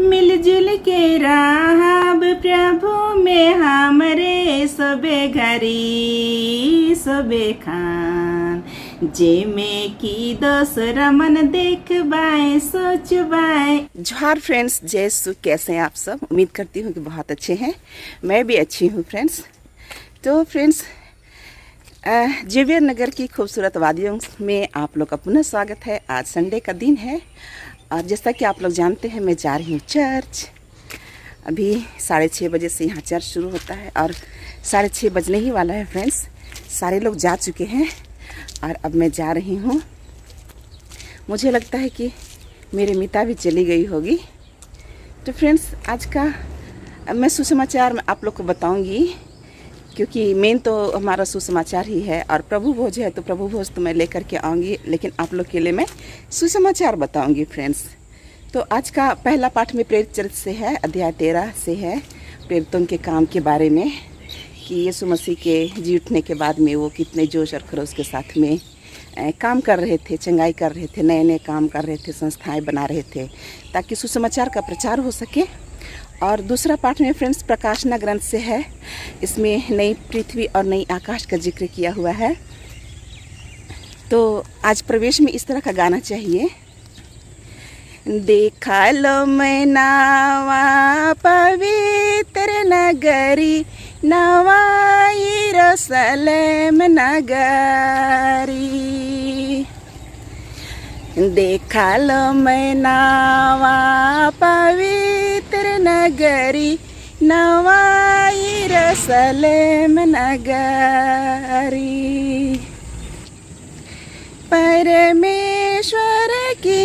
मिलजुल के रहब प्रभु में हमरे सबे घरी सबे खान जे में की दोसरा मन देखबाए सोचबाए। जोहार फ्रेंड्स, जय सु, कैसे हैं आप सब? उम्मीद करती हूँ कि बहुत अच्छे हैं। मैं भी अच्छी हूँ फ्रेंड्स। तो फ्रेंड्स, जेवियर नगर की खूबसूरत वादियों में आप लोग का पुनः स्वागत है। आज संडे का दिन है और जैसा कि आप लोग जानते हैं मैं जा रही हूँ चर्च। अभी 6:30 बजे से यहाँ चर्च शुरू होता है और 6:30 बजने ही वाला है फ्रेंड्स। सारे लोग जा चुके हैं और अब मैं जा रही हूँ। मुझे लगता है कि मेरी मिता भी चली गई होगी। तो फ्रेंड्स, आज का मैं सुसमाचार में आप लोग को बताऊँगी, क्योंकि मेन तो हमारा सुसमाचार ही है और प्रभु भोज है, तो प्रभु भोज तो मैं लेकर के आऊँगी, लेकिन आप लोग के लिए मैं सुसमाचार बताऊँगी फ्रेंड्स। तो आज का पहला पाठ में प्रेरित चरित्र से है, अध्याय 13 से है, प्रेरितों के काम के बारे में कि यीशु मसीह के जी उठने के बाद में वो कितने जोश और खरोश के साथ में काम कर रहे थे, चंगाई कर रहे थे, नए नए काम कर रहे थे, संस्थाएं बना रहे थे ताकि सुसमाचार का प्रचार हो सके। और दूसरा पाठ में फ्रेंड्स प्रकाशना ग्रंथ से है, इसमें नई पृथ्वी और नई आकाश का जिक्र किया हुआ है। तो आज प्रवेश में इस तरह का गाना चाहिए। देखा लो मैं नवा पवित्र नगरी, नवा यरूशलेम नगरी। देखा लो मैं नवा पवित्र नगरी, नवा यरूशलेम नगरी। परमेश्वर की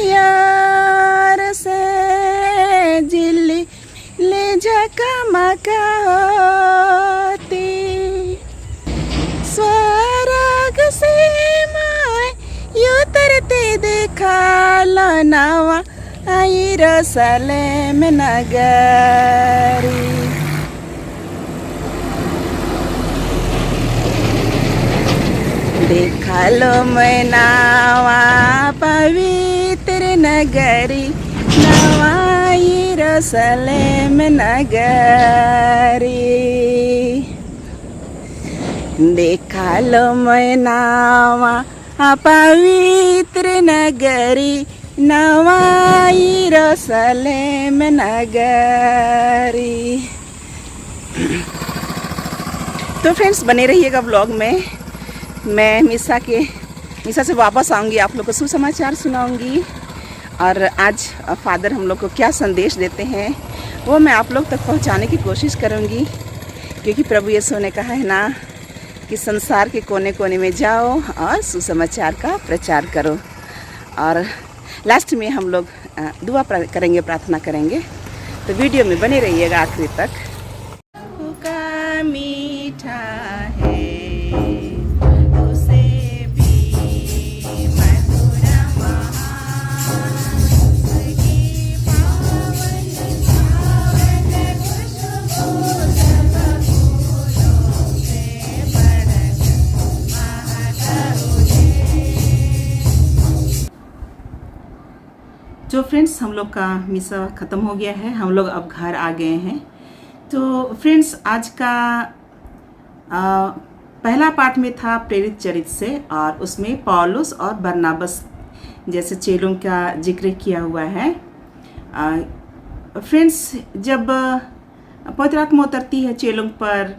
यार से जिल्ली ले झकमक होती, स्वर्ग से माय उतरते देखा लो नवा यरूशलेम नगरी। देखा लो मैं नवा पवित्र नगरी, नवा यरूशलेम नगरी। देखा लो मैं नवा पवित्र नगरी, नवा यरूशलेम नगरी। तो फ्रेंड्स, बने रहिएगा ब्लॉग में। मैं मिसा से वापस आऊँगी, आप लोग को सुसमाचार सुनाऊँगी और आज फादर हम लोग को क्या संदेश देते हैं वो मैं आप लोग तक पहुँचाने की कोशिश करूँगी, क्योंकि प्रभु यीशु ने कहा है ना कि संसार के कोने कोने में जाओ और सुसमाचार का प्रचार करो। और लास्ट में हम लोग दुआ करेंगे, प्रार्थना करेंगे। तो वीडियो में बने रहिएगा आखिरी तक। का मीठा है तो फ्रेंड्स, हम लोग का मिसा ख़त्म हो गया है, हम लोग अब घर आ गए हैं। तो फ्रेंड्स, आज का पहला पाठ में था प्रेरित चरित्र से और उसमें पौलुस और बरनाबस जैसे चेलों का जिक्र किया हुआ है। फ्रेंड्स, जब पवित्र आत्मा उतरती है चेलों पर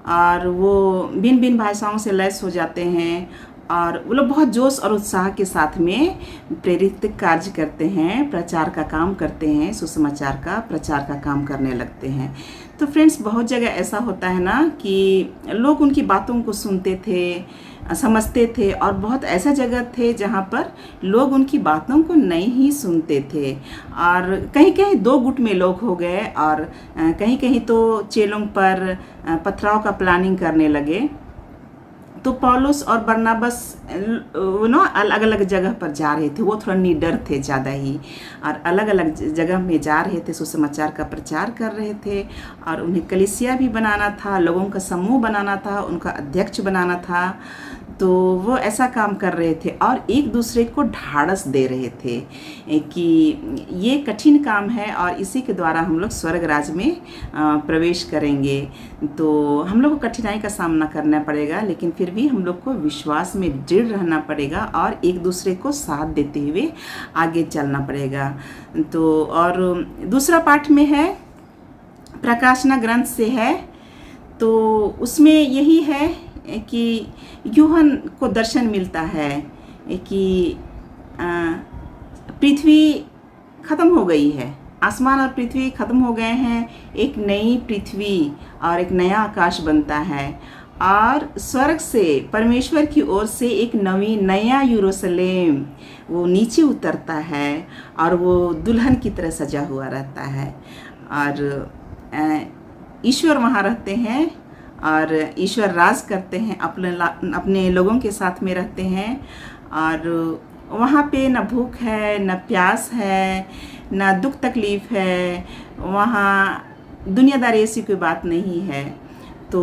और वो भिन्न भिन्न भाषाओं से लैस हो जाते हैं और वो लोग बहुत जोश और उत्साह के साथ में प्रेरित कार्य करते हैं, प्रचार का काम करते हैं, सुसमाचार का प्रचार का काम करने लगते हैं। तो फ्रेंड्स, बहुत जगह ऐसा होता है ना कि लोग उनकी बातों को सुनते थे, समझते थे, और बहुत ऐसा जगह थे जहाँ पर लोग उनकी बातों को नहीं ही सुनते थे और कहीं कहीं दो गुट में लोग हो गए और कहीं कहीं तो चेलों पर पथराव का प्लानिंग करने लगे। तो पौलुस और बरनबास अलग अलग जगह पर जा रहे थे। वो थोड़ा निडर थे ज़्यादा ही, और अलग अलग जगह में जा रहे थे, सुसमाचार का प्रचार कर रहे थे, और उन्हें कलीसिया भी बनाना था, लोगों का समूह बनाना था, उनका अध्यक्ष बनाना था। तो वो ऐसा काम कर रहे थे और एक दूसरे को ढाढ़स दे रहे थे कि ये कठिन काम है और इसी के द्वारा हम लोग स्वर्ग राज में प्रवेश करेंगे। तो हम लोग को कठिनाई का सामना करना पड़ेगा, लेकिन फिर भी हम लोग को विश्वास में दृढ़ रहना पड़ेगा और एक दूसरे को साथ देते हुए आगे चलना पड़ेगा। तो और दूसरा पाठ में है, प्रकाशना ग्रंथ से है, तो उसमें यही है कि यूहन को दर्शन मिलता है कि पृथ्वी खत्म हो गई है, आसमान और पृथ्वी खत्म हो गए हैं, एक नई पृथ्वी और एक नया आकाश बनता है, और स्वर्ग से परमेश्वर की ओर से एक नया यरूशलेम वो नीचे उतरता है और वो दुल्हन की तरह सजा हुआ रहता है, और ईश्वर वहाँ रहते हैं और ईश्वर राज करते हैं, अपने लोगों के साथ में रहते हैं, और वहाँ पे न भूख है, न प्यास है, न दुख तकलीफ है, वहाँ दुनियादारी ऐसी कोई बात नहीं है। तो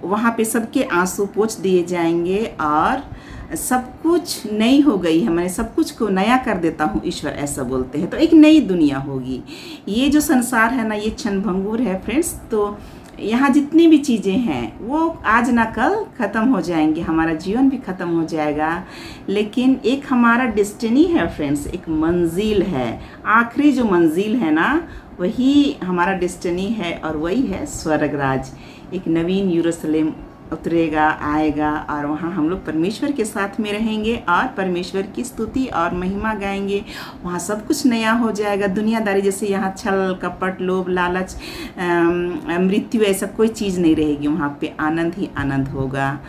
वहाँ पे सबके आंसू पोंछ दिए जाएंगे और सब कुछ नई हो गई है, मैं सब कुछ को नया कर देता हूँ, ईश्वर ऐसा बोलते हैं। तो एक नई दुनिया होगी। ये जो संसार है ना, ये क्षणभंगुर है फ्रेंड्स। तो यहाँ जितनी भी चीज़ें हैं वो आज ना कल ख़त्म हो जाएंगी, हमारा जीवन भी ख़त्म हो जाएगा, लेकिन एक हमारा डेस्टिनी है फ्रेंड्स, एक मंजिल है, आखिरी जो मंजिल है ना वही हमारा डेस्टिनी है, और वही है स्वर्ग राज। एक नवीन यरूशलेम उतरेगा, आएगा, और वहाँ हम लोग परमेश्वर के साथ में रहेंगे और परमेश्वर की स्तुति और महिमा गाएंगे। वहाँ सब कुछ नया हो जाएगा। दुनियादारी जैसे यहाँ छल कपट लोभ लालच मृत्यु ऐसा कोई चीज़ नहीं रहेगी। वहाँ पे आनंद ही आनंद होगा,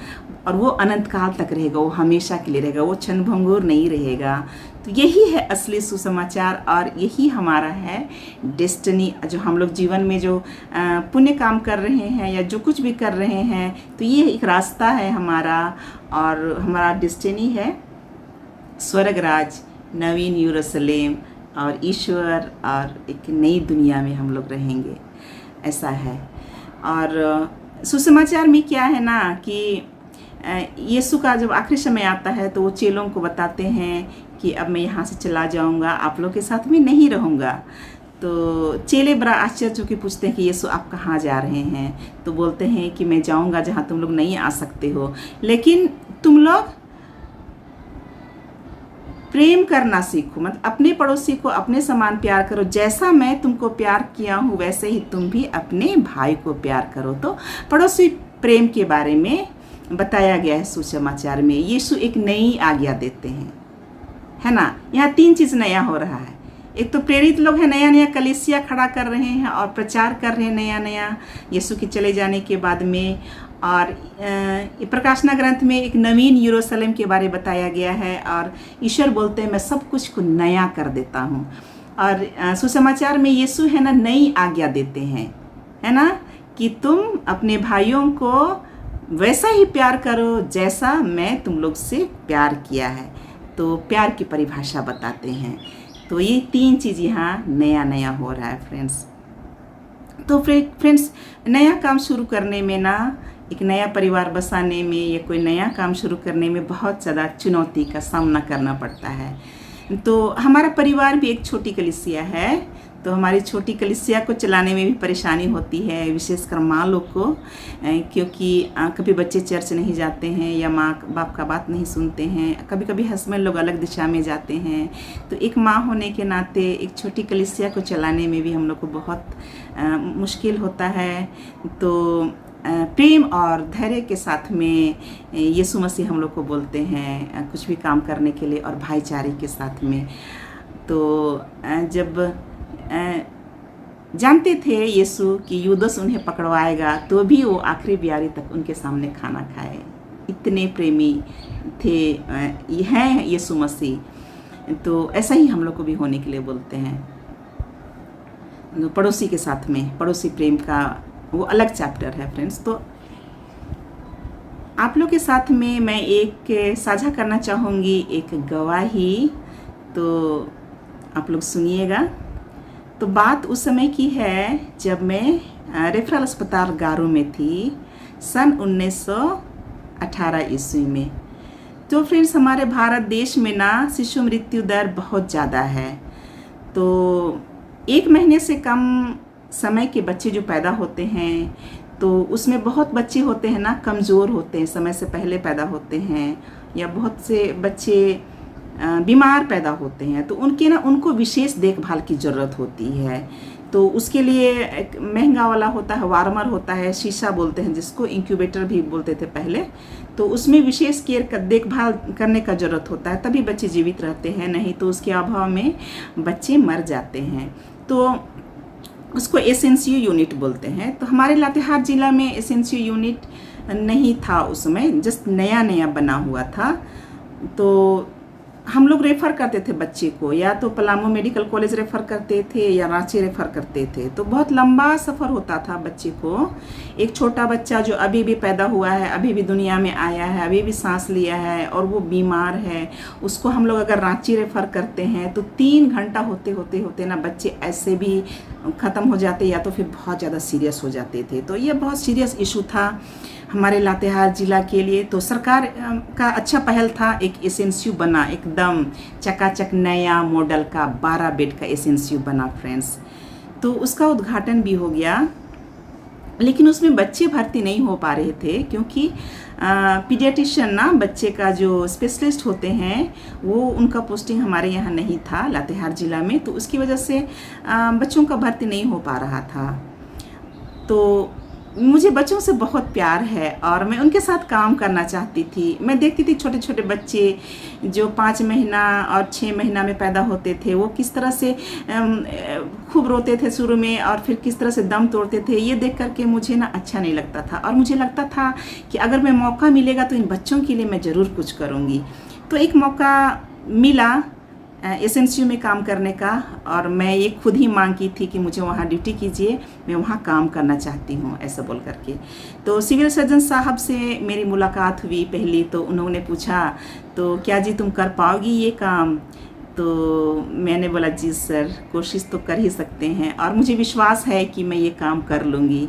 और वो अनंत काल तक रहेगा, वो हमेशा के लिए रहेगा, वो क्षणभंगुर नहीं रहेगा। तो यही है असली सुसमाचार, और यही हमारा है डेस्टिनी। जो हम लोग जीवन में जो पुण्य काम कर रहे हैं या जो कुछ भी कर रहे हैं, तो ये एक रास्ता है हमारा, और हमारा डेस्टिनी है स्वर्ग राज, नवीन यरूशलेम और ईश्वर, और एक नई दुनिया में हम लोग रहेंगे, ऐसा है। और सुसमाचार में क्या है ना कि यीशु का जब आखिरी समय आता है तो वो चेलों को बताते हैं कि अब मैं यहाँ से चला जाऊँगा, आप लोग के साथ में नहीं रहूँगा। तो चेले बड़ा आश्चर्य होकर पूछते हैं कि यीशु आप कहाँ जा रहे हैं? तो बोलते हैं कि मैं जाऊँगा जहाँ तुम लोग नहीं आ सकते हो, लेकिन तुम लोग प्रेम करना सीखो, मतलब अपने पड़ोसी को अपने समान प्यार करो, जैसा मैं तुमको प्यार किया हूँ वैसे ही तुम भी अपने भाई को प्यार करो। तो पड़ोसी प्रेम के बारे में बताया गया है सुसमाचार में। यीशु एक नई आज्ञा देते हैं, है ना। यहाँ तीन चीज़ नया हो रहा है। एक तो प्रेरित लोग हैं, नया नया कलीसिया खड़ा कर रहे हैं और प्रचार कर रहे हैं नया नया यीशु के चले जाने के बाद में। और प्रकाशना ग्रंथ में एक नवीन यरूशलेम के बारे बताया गया है, और ईश्वर बोलते हैं मैं सब कुछ को नया कर देता हूँ। और सुसमाचार में यीशु है ना नई आज्ञा देते हैं, है ना, कि तुम अपने भाइयों को वैसा ही प्यार करो जैसा मैं तुम लोग से प्यार किया है। तो प्यार की परिभाषा बताते हैं। तो ये तीन चीज़ यहाँ नया नया हो रहा है फ्रेंड्स। तो फ्रेंड्स नया काम शुरू करने में ना, एक नया परिवार बसाने में या कोई नया काम शुरू करने में बहुत ज़्यादा चुनौती का सामना करना पड़ता है। तो हमारा परिवार भी एक छोटी कलीसिया है, तो हमारी छोटी कलीसिया को चलाने में भी परेशानी होती है, विशेषकर माँ लोग को, क्योंकि कभी बच्चे चर्च नहीं जाते हैं या माँ बाप का बात नहीं सुनते हैं, कभी कभी हस्बैंड लोग अलग दिशा में जाते हैं। तो एक माँ होने के नाते एक छोटी कलीसिया को चलाने में भी हम लोग को बहुत मुश्किल होता है। तो प्रेम और धैर्य के साथ में यीशु मसीह हम लोग को बोलते हैं कुछ भी काम करने के लिए, और भाईचारे के साथ में। तो जब जानते थे यीशु कि यूदस उन्हें पकड़वाएगा, तो भी वो आखिरी बियारी तक उनके सामने खाना खाए। इतने प्रेमी थे हैं यीशु मसीह। तो ऐसा ही हम लोग को भी होने के लिए बोलते हैं। पड़ोसी के साथ में पड़ोसी प्रेम का वो अलग चैप्टर है फ्रेंड्स। तो आप लोग के साथ में मैं एक साझा करना चाहूँगी एक गवाही, तो आप लोग सुनिएगा। तो बात उस समय की है जब मैं रेफरल अस्पताल गारो में थी, सन 1918 ईस्वी में। तो फ्रेंड्स, हमारे भारत देश में ना शिशु मृत्यु दर बहुत ज़्यादा है। तो 1 महीने से कम समय के बच्चे जो पैदा होते हैं, तो उसमें बहुत बच्चे होते हैं ना कमज़ोर होते हैं, समय से पहले पैदा होते हैं, या बहुत से बच्चे बीमार पैदा होते हैं। तो उनको विशेष देखभाल की ज़रूरत होती है। तो उसके लिए एक महंगा वाला होता है, वार्मर होता है, शीशा बोलते हैं जिसको, इंक्यूबेटर भी बोलते थे पहले। तो उसमें विशेष केयर का देखभाल करने का ज़रूरत होता है, तभी बच्चे जीवित रहते हैं, नहीं तो उसके अभाव में बच्चे मर जाते हैं। तो उसको एसएनसीयू यूनिट बोलते हैं। तो हमारे लातेहार ज़िला में एसएनसीयू यूनिट नहीं था उस समय, जस्ट नया नया बना हुआ था। तो हम लोग रेफ़र करते थे बच्चे को, या तो पलामू मेडिकल कॉलेज रेफ़र करते थे या रांची रेफ़र करते थे। तो बहुत लंबा सफ़र होता था बच्चे को। एक छोटा बच्चा जो अभी भी पैदा हुआ है, अभी भी दुनिया में आया है, अभी भी सांस लिया है और वो बीमार है, उसको हम लोग अगर रांची रेफ़र करते हैं तो 3 घंटा होते ना बच्चे ऐसे भी ख़त्म हो जाते, या तो फिर बहुत ज़्यादा सीरियस हो जाते थे। तो ये बहुत सीरियस इशू था हमारे लातेहार ज़िला के लिए। तो सरकार का अच्छा पहल था, एक एसएनसीयू बना, एकदम चकाचक नया मॉडल का 12 बेड का एसएनसीयू बना फ्रेंड्स। तो उसका उद्घाटन भी हो गया, लेकिन उसमें बच्चे भर्ती नहीं हो पा रहे थे, क्योंकि पीडियाट्रिशियन ना, बच्चे का जो स्पेशलिस्ट होते हैं, वो उनका पोस्टिंग हमारे यहाँ नहीं था लातेहार ज़िला में। तो उसकी वजह से बच्चों का भर्ती नहीं हो पा रहा था। तो मुझे बच्चों से बहुत प्यार है और मैं उनके साथ काम करना चाहती थी। मैं देखती थी छोटे छोटे बच्चे जो 5 महीना और 6 महीना में पैदा होते थे, वो किस तरह से खूब रोते थे शुरू में और फिर किस तरह से दम तोड़ते थे। ये देख करके मुझे ना अच्छा नहीं लगता था, और मुझे लगता था कि अगर मैं मौका मिलेगा तो इन बच्चों के लिए मैं ज़रूर कुछ करूँगी। तो एक मौका मिला एसएनसीयू में काम करने का, और मैं ये खुद ही मांग की थी कि मुझे वहाँ ड्यूटी कीजिए, मैं वहाँ काम करना चाहती हूँ, ऐसा बोल करके। तो सिविल सर्जन साहब से मेरी मुलाकात हुई पहली। तो उन्होंने पूछा, तो क्या जी तुम कर पाओगी ये काम? तो मैंने बोला जी सर, कोशिश तो कर ही सकते हैं और मुझे विश्वास है कि मैं ये काम कर लूँगी।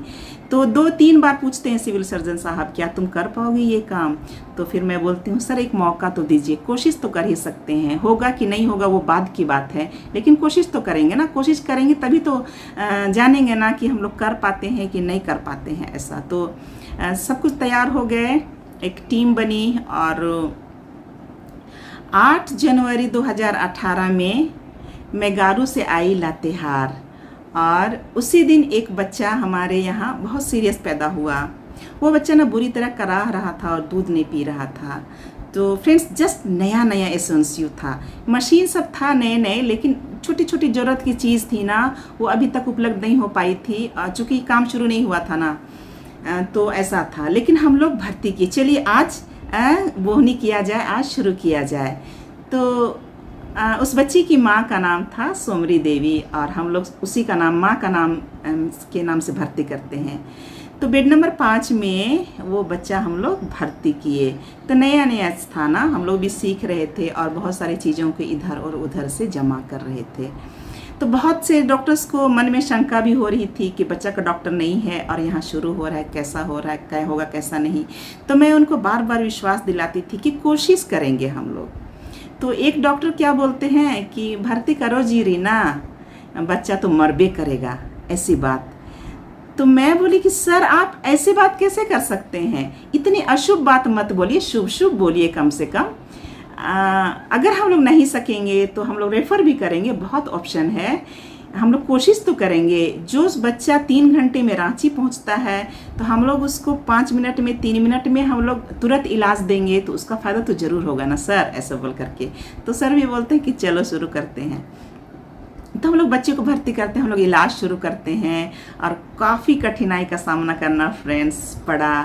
तो 2-3 बार पूछते हैं सिविल सर्जन साहब, क्या तुम कर पाओगे ये काम? तो फिर मैं बोलती हूँ सर एक मौका तो दीजिए, कोशिश तो कर ही सकते हैं, होगा कि नहीं होगा वो बाद की बात है, लेकिन कोशिश तो करेंगे ना, कोशिश करेंगे तभी तो जानेंगे ना कि हम लोग कर पाते हैं कि नहीं कर पाते हैं ऐसा। तो सब कुछ तैयार हो गए, एक टीम बनी, और 8 जनवरी 2018 में मैं गारू से आई लातेहार, और उसी दिन एक बच्चा हमारे यहाँ बहुत सीरियस पैदा हुआ। वो बच्चा ना बुरी तरह कराह रहा था और दूध नहीं पी रहा था। तो फ्रेंड्स, जस्ट नया नया एसएनसीयू था, मशीन सब था नए नए, लेकिन छोटी छोटी ज़रूरत की चीज़ थी ना, वो अभी तक उपलब्ध नहीं हो पाई थी, चूँकि काम शुरू नहीं हुआ था ना। तो ऐसा था, लेकिन हम लोग भर्ती किए, चलिए आज बोहनी किया जाए, आज शुरू किया जाए। तो उस बच्ची की माँ का नाम था सोमरी देवी, और हम लोग उसी का नाम, माँ का नाम के नाम से भर्ती करते हैं। तो बेड नंबर 5 में वो बच्चा हम लोग भर्ती किए। तो नया नया था ना, हम लोग भी सीख रहे थे और बहुत सारी चीज़ों को इधर और उधर से जमा कर रहे थे। तो बहुत से डॉक्टर्स को मन में शंका भी हो रही थी कि बच्चा का डॉक्टर नहीं है और यहाँ शुरू हो रहा है, कैसा हो रहा है, क्या होगा कैसा नहीं। तो मैं उनको बार बार विश्वास दिलाती थी कि कोशिश करेंगे हम लोग। तो एक डॉक्टर क्या बोलते हैं कि भर्ती करो जी रीना, बच्चा तो मरबे करेगा, ऐसी बात। तो मैं बोली कि सर आप ऐसी बात कैसे कर सकते हैं, इतनी अशुभ बात मत बोलिए, शुभ शुभ बोलिए कम से कम। अगर हम लोग नहीं सकेंगे तो हम लोग रेफ़र भी करेंगे, बहुत ऑप्शन है, हम लोग कोशिश तो करेंगे। जो बच्चा 3 घंटे में रांची पहुंचता है तो हम लोग उसको 5 मिनट में, 3 मिनट में हम लोग तुरंत इलाज देंगे, तो उसका फ़ायदा तो ज़रूर होगा ना सर, ऐसा बोल करके। तो सर भी बोलते हैं कि चलो शुरू करते हैं। तो हम लोग बच्चे को भर्ती करते हैं, हम लोग इलाज शुरू करते हैं, और काफ़ी कठिनाई का सामना करना फ्रेंड्स पड़ा।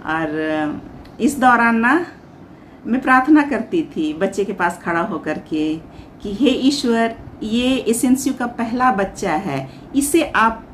और इस दौरान ना मैं प्रार्थना करती थी बच्चे के पास खड़ा होकर के कि हे ईश्वर, ये एसएनसीयू का पहला बच्चा है, इसे आप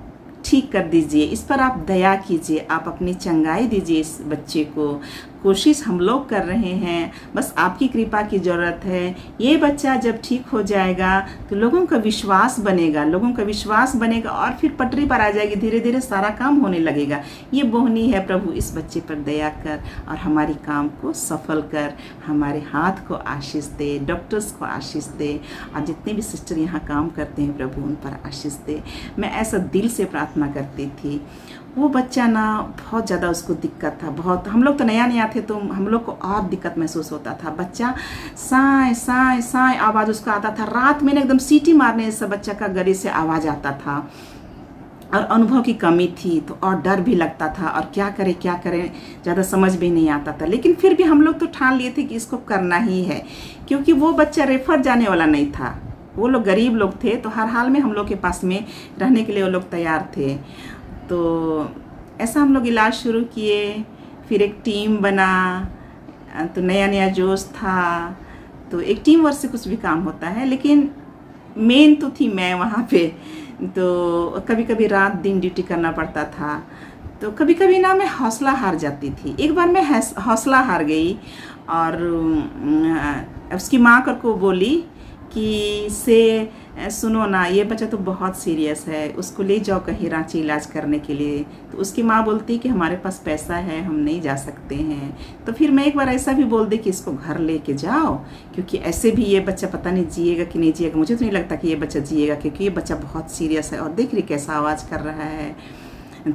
ठीक कर दीजिए, इस पर आप दया कीजिए, आप अपनी चंगाई दीजिए इस बच्चे को, कोशिश हम लोग कर रहे हैं, बस आपकी कृपा की ज़रूरत है। ये बच्चा जब ठीक हो जाएगा तो लोगों का विश्वास बनेगा, लोगों का विश्वास बनेगा और फिर पटरी पर आ जाएगी, धीरे धीरे सारा काम होने लगेगा। ये बोहनी है, प्रभु इस बच्चे पर दया कर और हमारी काम को सफल कर, हमारे हाथ को आशीष दे, डॉक्टर्स को आशीष दे और जितने भी सिस्टर यहाँ काम करते हैं प्रभु उन पर आशीष दे। मैं ऐसा दिल से प्रार्थना करती थी। वो बच्चा ना बहुत ज़्यादा उसको दिक्कत था, बहुत। हम लोग तो नया नया थे तो हम लोग को और दिक्कत महसूस होता था। बच्चा साए साए साए आवाज़ उसका आता था, रात में एकदम सीटी मारने से बच्चा का गले से आवाज़ आता था और अनुभव की कमी थी तो और डर भी लगता था और क्या करें ज़्यादा समझ भी नहीं आता था। लेकिन फिर भी हम लोग तो ठान लिए थे कि इसको करना ही है, क्योंकि वो बच्चा रेफर जाने वाला नहीं था। वो लोग गरीब लोग थे तो हर हाल में हम लोग के पास में रहने के लिए वो लोग तैयार थे। तो ऐसा हम लोग इलाज शुरू किए, फिर एक टीम बना, तो नया नया जोश था। तो एक टीम वर्क से कुछ भी काम होता है, लेकिन मेन तो थी मैं वहाँ पे। तो कभी कभी रात दिन ड्यूटी करना पड़ता था, तो कभी कभी ना मैं हौसला हार जाती थी। एक बार मैं हौसला हार गई और उसकी माँ को बोली कि से सुनो ना, ये बच्चा तो बहुत सीरियस है, उसको ले जाओ कहीं रांची इलाज करने के लिए। तो उसकी माँ बोलती कि हमारे पास पैसा है, हम नहीं जा सकते हैं। तो फिर मैं एक बार ऐसा भी बोल दी कि इसको घर लेके जाओ, क्योंकि ऐसे भी ये बच्चा पता नहीं जिएगा कि नहीं जिएगा। मुझे तो नहीं लगता कि ये बच्चा जिएगा, क्योंकि ये बच्चा बहुत सीरियस है और देख रही कैसा आवाज़ कर रहा है।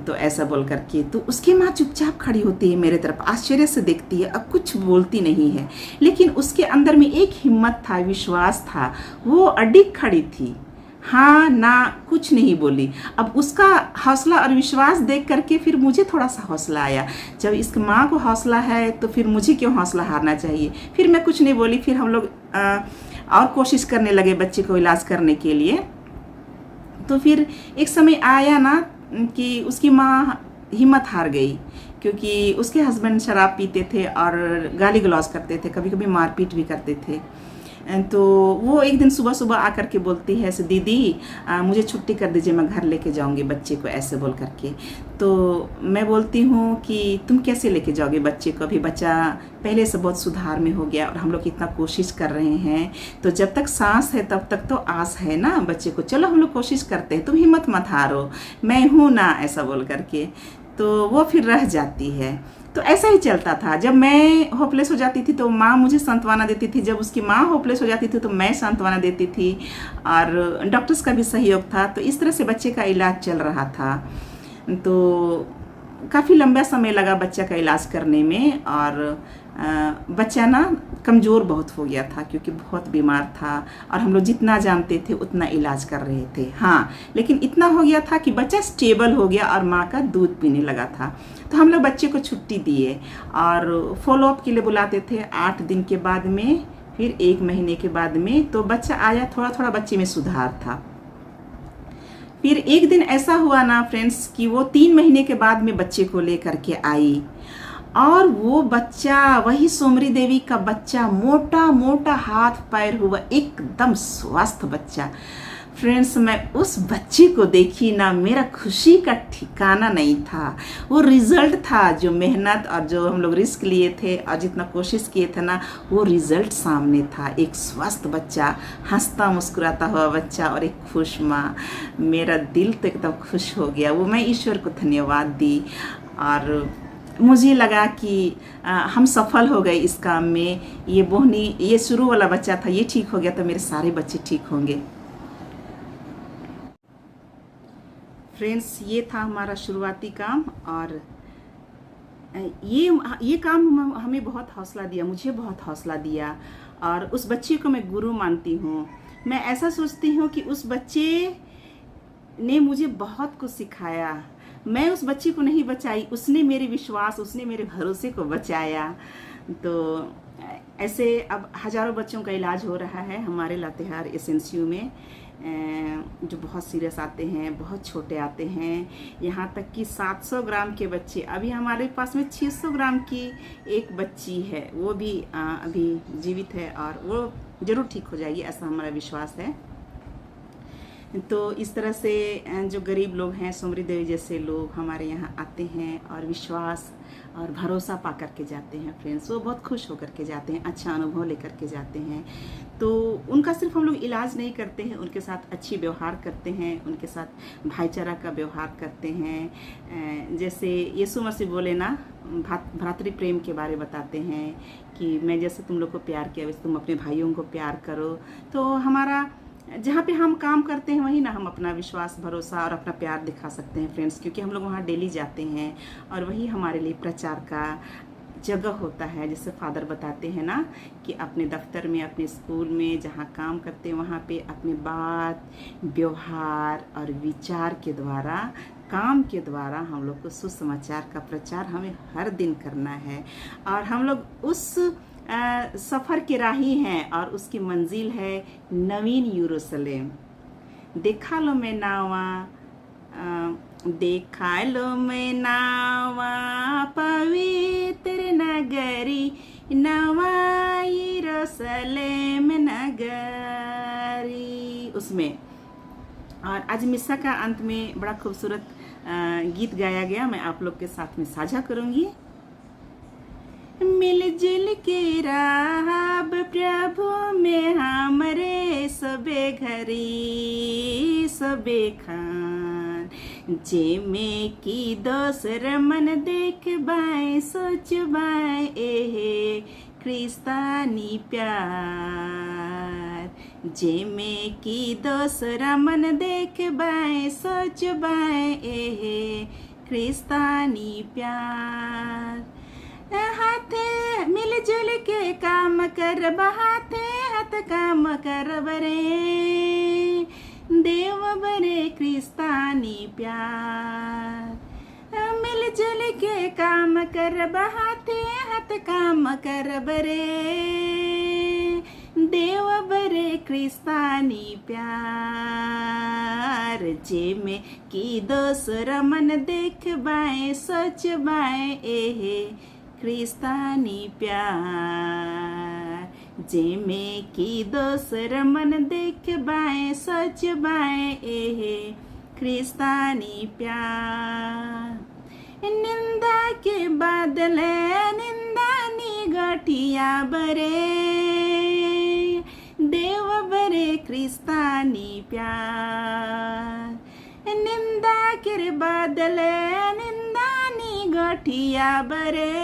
तो ऐसा बोल करके तो उसकी माँ चुपचाप खड़ी होती है, मेरे तरफ आश्चर्य से देखती है, अब कुछ बोलती नहीं है। लेकिन उसके अंदर में एक हिम्मत था, विश्वास था, वो अडिग खड़ी थी, हाँ ना कुछ नहीं बोली। अब उसका हौसला और विश्वास देख करके फिर मुझे थोड़ा सा हौसला आया। जब इसकी माँ को हौसला है तो फिर मुझे क्यों हौसला हारना चाहिए। फिर मैं कुछ नहीं बोली, फिर हम लोग और कोशिश करने लगे बच्चे को इलाज करने के लिए। तो फिर एक समय आया ना कि उसकी माँ हिम्मत हार गई, क्योंकि उसके हस्बैंड शराब पीते थे और गाली गलौज करते थे, कभी कभी मारपीट भी करते थे। तो वो एक दिन सुबह सुबह आकर के बोलती है ऐसे, दीदी मुझे छुट्टी कर दीजिए, मैं घर लेके जाऊंगी बच्चे को, ऐसे बोल करके। तो मैं बोलती हूँ कि तुम कैसे लेके जाओगे बच्चे को, अभी बच्चा पहले से बहुत सुधार में हो गया और हम लोग इतना कोशिश कर रहे हैं, तो जब तक सांस है तब तक तो आस है ना बच्चे को, चलो हम लोग कोशिश करते हैं, तुम हिम्मत मत हारो, मैं हूँ ना, ऐसा बोल करके। तो वो फिर रह जाती है। तो ऐसा ही चलता था। जब मैं होपलेस हो जाती थी तो माँ मुझे सांत्वना देती थी, जब उसकी माँ होपलेस हो जाती थी तो मैं सांत्वना देती थी, और डॉक्टर्स का भी सहयोग था। तो इस तरह से बच्चे का इलाज चल रहा था। तो काफ़ी लंबा समय लगा बच्चा का इलाज करने में, और बच्चा ना कमज़ोर बहुत हो गया था, क्योंकि बहुत बीमार था और हम लोग जितना जानते थे उतना इलाज कर रहे थे। हाँ, लेकिन इतना हो गया था कि बच्चा स्टेबल हो गया और माँ का दूध पीने लगा था। तो हम लोग बच्चे को छुट्टी दिए और फॉलोअप के लिए बुलाते थे 8 दिन के बाद में, फिर 1 महीने के बाद में। तो बच्चा आया, थोड़ा थोड़ा बच्चे में सुधार था। फिर एक दिन ऐसा हुआ ना फ्रेंड्स कि वो 3 महीने के बाद में बच्चे को लेकर के आई, और वो बच्चा वही सोमरी देवी का बच्चा, मोटा मोटा हाथ पैर हुआ, एकदम स्वस्थ बच्चा। फ्रेंड्स, मैं उस बच्चे को देखी ना, मेरा खुशी का ठिकाना नहीं था। वो रिजल्ट था, जो मेहनत और जो हम लोग रिस्क लिए थे और जितना कोशिश किए थे ना, वो रिजल्ट सामने था। एक स्वस्थ बच्चा, हंसता मुस्कुराता हुआ बच्चा और एक खुश माँ। मेरा दिल तो एकदम खुश हो गया। वो मैं ईश्वर को धन्यवाद दी और मुझे लगा कि हम सफल हो गए इस काम में। ये बोहनी, ये शुरू वाला बच्चा था, ये ठीक हो गया तो मेरे सारे बच्चे ठीक होंगे। फ्रेंड्स, ये था हमारा शुरुआती काम, और ये काम हमें बहुत हौसला दिया, मुझे बहुत हौसला दिया, और उस बच्चे को मैं गुरु मानती हूँ। मैं ऐसा सोचती हूँ कि उस बच्चे ने मुझे बहुत कुछ सिखाया। मैं उस बच्चे को नहीं बचाई, उसने मेरे विश्वास, उसने मेरे भरोसे को बचाया। तो ऐसे अब हज़ारों बच्चों का इलाज हो रहा है हमारे लातेहार एसएनसीयू में, जो बहुत सीरियस आते हैं, बहुत छोटे आते हैं, यहाँ तक कि 700 ग्राम के बच्चे। अभी हमारे पास में 600 ग्राम की एक बच्ची है, वो भी अभी जीवित है और वो ज़रूर ठीक हो जाएगी, ऐसा हमारा विश्वास है। तो इस तरह से जो गरीब लोग हैं, सुमरी देवी जैसे लोग हमारे यहाँ आते हैं और विश्वास और भरोसा पा करके जाते हैं फ्रेंड्स। वो बहुत खुश होकर के जाते हैं, अच्छा अनुभव लेकर के जाते हैं। तो उनका सिर्फ हम लोग इलाज नहीं करते हैं, उनके साथ अच्छी व्यवहार करते हैं, उनके साथ भाईचारा का व्यवहार करते हैं। जैसे यीशु मसीह बोले ना, भ्रातृ प्रेम के बारे बताते हैं कि मैं जैसे तुम लोग को प्यार किया वैसे तुम अपने भाइयों को प्यार करो। तो हमारा जहाँ पे हम काम करते हैं वहीं ना हम अपना विश्वास, भरोसा और अपना प्यार दिखा सकते हैं फ्रेंड्स, क्योंकि हम लोग वहाँ डेली जाते हैं और वही हमारे लिए प्रचार का जगह होता है। जैसे फादर बताते हैं ना कि अपने दफ्तर में, अपने स्कूल में जहाँ काम करते हैं वहाँ पे अपने बात, व्यवहार और विचार के द्वारा, काम के द्वारा हम लोग को सुसमाचार का प्रचार हमें हर दिन करना है। और हम लोग उस सफ़र के राही हैं और उसकी मंजिल है नवीन यरूशलेम। देखा लो मैं नावा, देखा लो मैं नावा पवित्र नगरी, नवा यरूशलेम नगरी, उसमें। और आज मिस्सा का अंत में बड़ा खूबसूरत गीत गाया गया, मैं आप लोग के साथ में साझा करूंगी। मिलजुल के राहब प्रभु में हमरे सबे घरी सबे खान, जे में की दोसर मन देख बाए सोच बाए एहे क्रिस्तानी प्यार, जे में की दोसरा मन देख बाए सोच बाए एहे क्रिस्तानी प्यार। हाथे मिलजुल के काम करब, हाथे हाथ काम करब रे, देव बरे क्रिस्तानी प्यार। मिलजुल के काम करब, हाथे हाथ काम करब रे, देव बरे क्रिस्तानी प्यार, जे में की दोसरा मन देख बाए सोच बाए एहे क्रिस्तानी प्यार, जे में की दोसर मन देख बाए सच बाए एहे क्रिस्तानी प्यार। निंदा के बादल निंदानी गठिया बरे, देव बरे क्रिस्तानी प्यार। निंदा के बादल निंदानी गठिया बरे,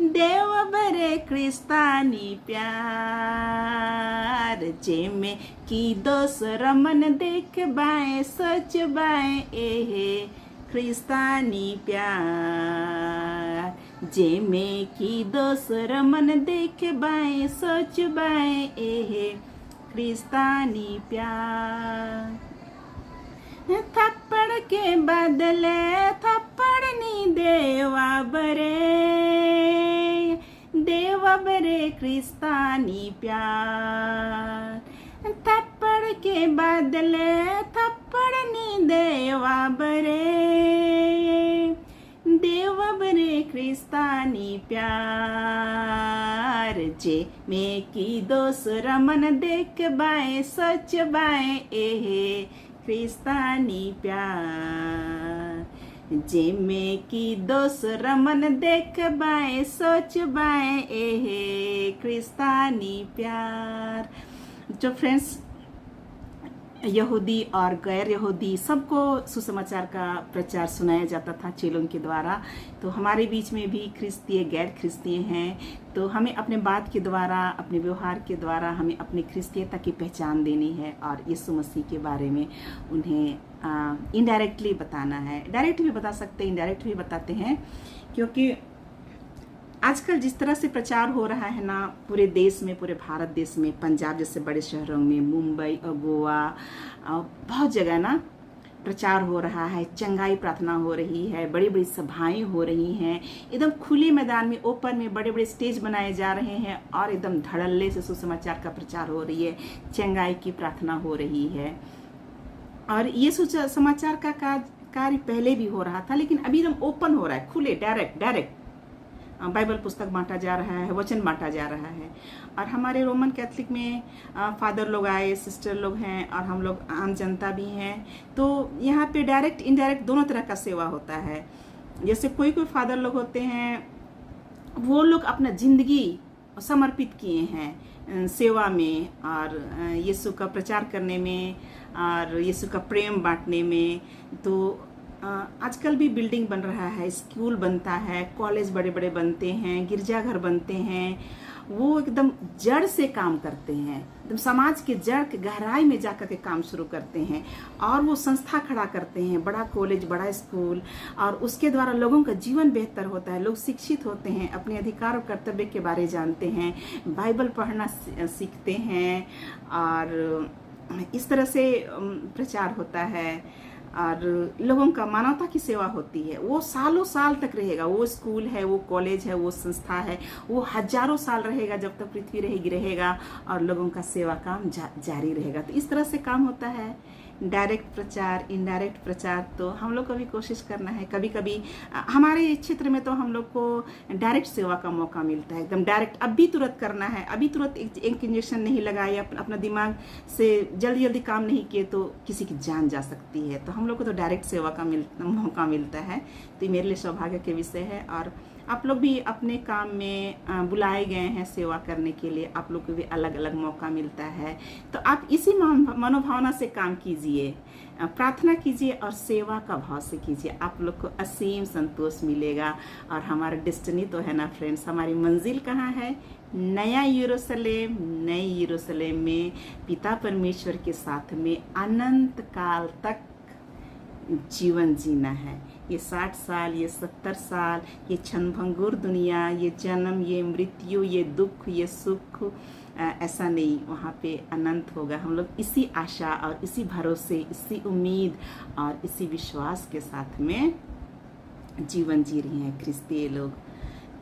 देव बरे क्रिस्तानी प्यार, जे में की दोसर मन देख बाए सच बाए एहे क्रिस्तानी प्यार, जे में की दोसर मन देख बाए सच बाए एहे क्रिस्तानी प्यार। थप्पड़ के बदले थप्पड़ नी देवा बरे, देवा बरे क्रिस्तानी प्यार। थप्पड़ के बदले थप्पड़ नी देवा बरे, देवा बरे क्रिस्तानी प्यार, जे में की दोसरा मन देख बाए सच बाए एहे क्रिस्तानी प्यार, जे में की दोसरा मन देख बाए सोच बाए एहे क्रिस्तानी प्यार। जो फ्रेंड्स यहूदी और गैर यहूदी सबको सुसमाचार का प्रचार सुनाया जाता था चेलों के द्वारा। तो हमारे बीच में भी ख्रिस्तीय गैर ख्रिस्तीय हैं, तो हमें अपने बात के द्वारा, अपने व्यवहार के द्वारा हमें अपनी ख्रिस्तीयता की पहचान देनी है और यीशु मसीह के बारे में उन्हें इनडायरेक्टली बताना है। डायरेक्ट भी बता सकते हैं, इनडायरेक्ट भी बताते हैं, क्योंकि आजकल जिस तरह से प्रचार हो रहा है ना पूरे देश में, पूरे भारत देश में, पंजाब जैसे बड़े शहरों में, मुंबई और गोवा, बहुत जगह ना प्रचार हो रहा है, चंगाई प्रार्थना हो रही है, बड़ी बड़ी सभाएं हो रही हैं, एकदम खुले मैदान में, ओपन में बड़े बड़े स्टेज बनाए जा रहे हैं और एकदम धड़ल्ले से सुसमाचार का प्रचार हो रही है, चंगाई की प्रार्थना हो रही है। और ये सुसमाचार का कार्य पहले भी हो रहा था, लेकिन अभी एकदम ओपन हो रहा है, खुले, डायरेक्ट बाइबल पुस्तक बांटा जा रहा है, वचन बांटा जा रहा है। और हमारे रोमन कैथलिक में फादर लोग आए, सिस्टर लोग हैं और हम लोग आम जनता भी हैं। तो यहाँ पे डायरेक्ट इनडायरेक्ट दोनों तरह का सेवा होता है। जैसे कोई कोई फादर लोग होते हैं, वो लोग अपना जिंदगी समर्पित किए हैं सेवा में और यीशु का प्रचार करने में और यीशु का प्रेम बांटने में। तो आजकल भी बिल्डिंग बन रहा है, स्कूल बनता है, कॉलेज बड़े बड़े बनते हैं, गिरजाघर बनते हैं। वो एकदम जड़ से काम करते हैं, एकदम समाज के जड़ के गहराई में जाकर के काम शुरू करते हैं और वो संस्था खड़ा करते हैं, बड़ा कॉलेज, बड़ा स्कूल, और उसके द्वारा लोगों का जीवन बेहतर होता है। लोग शिक्षित होते हैं, अपने अधिकार और कर्तव्य के बारे जानते हैं, बाइबल पढ़ना सीखते हैं और इस तरह से प्रचार होता है और लोगों का मानवता की सेवा होती है। वो सालों साल तक रहेगा, वो स्कूल है, वो कॉलेज है, वो संस्था है, वो हजारों साल रहेगा जब तक पृथ्वी रहेगा और लोगों का सेवा काम जारी रहेगा। तो इस तरह से काम होता है, डायरेक्ट प्रचार, इनडायरेक्ट प्रचार। तो हम लोग को भी कोशिश करना है। कभी कभी हमारे क्षेत्र में तो हम लोग को डायरेक्ट सेवा का मौका मिलता है, एकदम डायरेक्ट अभी तुरंत करना है, अभी तुरंत एक इंजेक्शन नहीं लगाए, अपना दिमाग से जल्दी जल्दी काम नहीं किए तो किसी की जान जा सकती है। तो हम लोग को तो डायरेक्ट सेवा का मौका मिलता है। तो ये मेरे लिए सौभाग्य के विषय है। और आप लोग भी अपने काम में बुलाए गए हैं सेवा करने के लिए, आप लोग को भी अलग अलग मौका मिलता है। तो आप इसी मनोभावना से काम कीजिए, प्रार्थना कीजिए और सेवा का भाव से कीजिए। आप लोग को असीम संतोष मिलेगा। और हमारा डेस्टिनी तो है ना फ्रेंड्स, हमारी मंजिल कहाँ है? नया यरूशलेम, नई यरूशलेम में पिता परमेश्वर के साथ में अनंत काल तक जीवन जीना है। ये 60 साल, ये 70 साल, ये क्षणभंगुर दुनिया, ये जन्म, ये मृत्यु, ये दुख, ये सुख, ऐसा नहीं, वहाँ पे अनंत होगा। हम लोग इसी आशा और इसी भरोसे, इसी उम्मीद और इसी विश्वास के साथ में जीवन जी रही हैं ख्रिस्तीय लोग।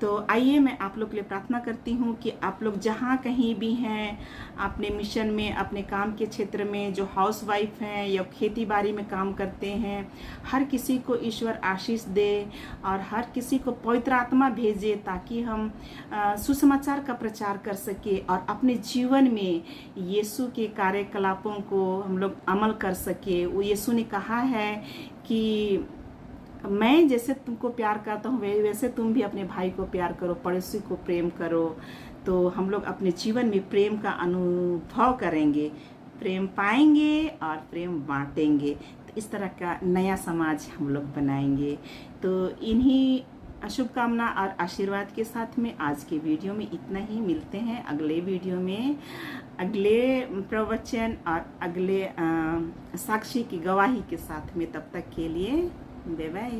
तो आइए मैं आप लोग के लिए प्रार्थना करती हूँ कि आप लोग जहाँ कहीं भी हैं, अपने मिशन में, अपने काम के क्षेत्र में, जो हाउसवाइफ हैं या खेती बाड़ी में काम करते हैं, हर किसी को ईश्वर आशीष दे और हर किसी को पवित्र आत्मा भेजे ताकि हम सुसमाचार का प्रचार कर सके और अपने जीवन में यीशु के कार्यकलापों को हम लोग अमल कर सके। वो यीशु ने कहा है कि मैं जैसे तुमको प्यार करता हूँ वैसे तुम भी अपने भाई को प्यार करो, पड़ोसी को प्रेम करो। तो हम लोग अपने जीवन में प्रेम का अनुभव करेंगे, प्रेम पाएंगे और प्रेम बांटेंगे। तो इस तरह का नया समाज हम लोग बनाएंगे। तो इन्हीं शुभकामना और आशीर्वाद के साथ में आज के वीडियो में इतना ही। मिलते हैं अगले वीडियो में, अगले प्रवचन और अगले साक्षी की गवाही के साथ में। तब तक के लिए बाय बाय।